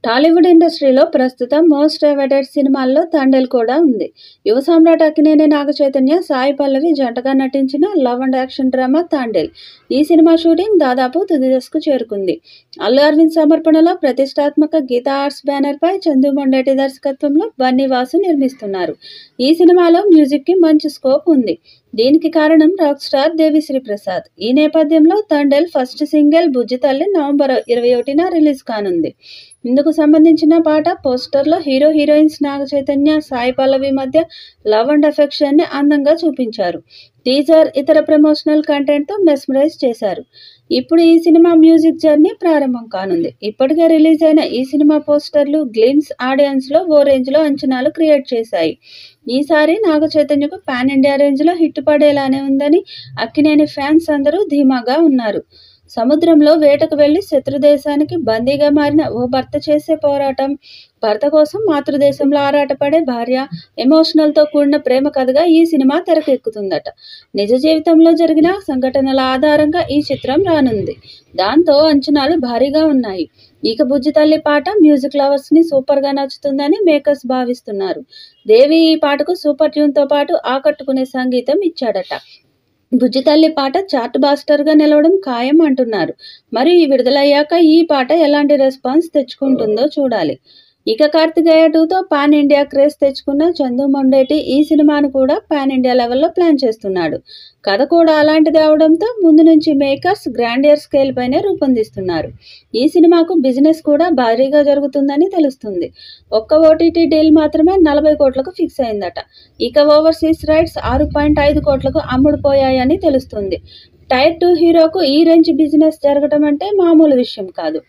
టాలీవుడ్ ఇండస్ట్రీలో ప్రస్తుతం most awaited సినిమాల్లో తండేల్ కూడా ఉంది. యువ సామ్రాట్ అక్కినేని నాగచైతన్య, సాయి పల్లవి జంటగా నటించిన love and action drama Thandel. ఈ సినిమా షూటింగ్ దాదాపు తుది దశకు చేరుకుంది. అల్లు అరవింద్ సమర్పణలో ప్రతిష్టాత్మక గీతా ఆర్ట్స్ బ్యానర్పై చందు మొండేటి దర్శకత్వంలో బన్నీ వాసు నిర్మిస్తున్నారు. ఈ సినిమాలో మ్యూజిక్కి మంచి స్కోప్ ఉంది. దీనికి కారణం రాక్ స్టార్ దేవిశ్రీ ప్రసాద్. ఈ నేపథ్యంలో Thandel first single Bujji Thalli November 21న రిలీజ్ కానుంది. ఇందుకు సంబంధించిన పాట పోస్టర్లో హీరో హీరోయిన్స్ నాగచైతన్య, సాయి పల్లవి మధ్య లవ్ అండ్ అఫెక్షన్ ని అందంగా చూపించారు. టీజర్, ఇతర ప్రమోషనల్ కంటెంట్తో మెస్మరైజ్ చేశారు. ఇప్పుడు ఈ సినిమా మ్యూజిక్ జర్నీ ప్రారంభం కానుంది. ఇప్పటికే రిలీజ్ అయిన ఈ సినిమా పోస్టర్లు, గ్లిమ్స్ ఆడియన్స్లో ఓ రేంజ్లో అంచనాలు క్రియేట్ చేశాయి. ఈసారి నాగచైతన్యకు పాన్ ఇండియా రేంజ్లో హిట్ పడేలానే ఉందని అక్కినేని ఫ్యాన్స్ అందరూ ధీమాగా ఉన్నారు. సముద్రంలో వేటకు వెళ్లి శత్రుదేశానికి బందీగా మారిన ఓ భర్త చేసే పోరాటం, భర్త కోసం మాతృదేశంలో ఆరాటపడే భార్య, ఎమోషనల్తో కూడిన ప్రేమ కథగా ఈ సినిమా తెరకెక్కుతుందట. నిజ జీవితంలో జరిగిన సంఘటనల ఆధారంగా ఈ చిత్రం రానుంది. దాంతో అంచనాలు భారీగా ఉన్నాయి. ఇక బుజ్జితల్లి పాట మ్యూజిక్ లవర్స్ ని సూపర్ గా నచ్చుతుందని మేకర్స్ భావిస్తున్నారు. దేవి ఈ పాటకు సూపర్ ట్యూన్తో పాటు ఆకట్టుకునే సంగీతం ఇచ్చాడట. బుజ్జితల్లి పాట చార్ట్ బాస్టర్గా నిలవడం ఖాయం అంటున్నారు. మరి విడుదలయ్యాక ఈ పాట ఎలాంటి రెస్పాన్స్ తెచ్చుకుంటుందో చూడాలి. ఇక కార్తికేయ 2తో పాన్ ఇండియా క్రేజ్ తెచ్చుకున్న చందు మొండేటి ఈ సినిమాను కూడా పాన్ ఇండియా లెవెల్లో ప్లాన్ చేస్తున్నాడు. కథ కూడా అలాంటిది అవడంతో ముందు నుంచి మేకర్స్ గ్రాండియర్ స్కేల్ పైనే రూపొందిస్తున్నారు. ఈ సినిమాకు బిజినెస్ కూడా భారీగా జరుగుతుందని తెలుస్తుంది. ఒక్క ఓటీటీ డీల్ మాత్రమే 40 కోట్లకు ఫిక్స్ అయిందట. ఇక ఓవర్సీస్ రైట్స్ 6.5 కోట్లకు అమ్ముడుపోయాయని తెలుస్తుంది. టైర్ 2 హీరోకు ఈ రేంజ్ బిజినెస్ జరగటం అంటే మామూలు విషయం కాదు.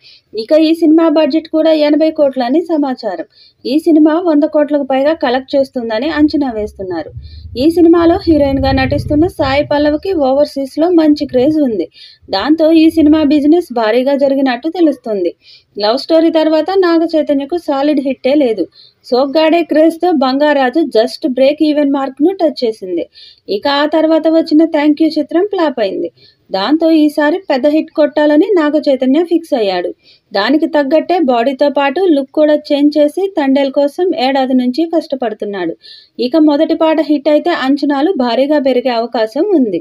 ఇక ఈ సినిమా బడ్జెట్ కూడా 80 కోట్లని సమాచారం. ఈ సినిమా 100 కోట్లకు పైగా కలెక్ట్ చేస్తుందని అంచనా వేస్తున్నారు. ఈ సినిమాలో హీరోయిన్గా నటిస్తున్న సాయి పల్లవికి ఓవర్సీస్లో మంచి క్రేజ్ ఉంది. దాంతో ఈ సినిమా బిజినెస్ భారీగా జరిగినట్టు తెలుస్తుంది. లవ్ స్టోరీ తర్వాత నాగ చైతన్యకు సాలిడ్ హిట్టే లేదు. సోగ్గాడే క్రేజ్తో బంగారాజు జస్ట్ బ్రేక్ ఈవెన్ మార్క్ను టచ్ చేసింది. ఇక ఆ తర్వాత వచ్చిన థ్యాంక్ యూ చిత్రం ఫ్లాప్ అయింది. దాంతో ఈసారి పెద్ద హిట్ కొట్టాలని నాగ చైతన్య ఫిక్స్ అయ్యాడు. దానికి తగ్గట్టే బాడీతో పాటు లుక్ కూడా చేంజ్ చేసి తండేల్ కోసం ఏడాది నుంచి కష్టపడుతున్నాడు. ఇక మొదటి పాట హిట్ అయితే అంచనాలు భారీగా పెరిగే అవకాశం ఉంది.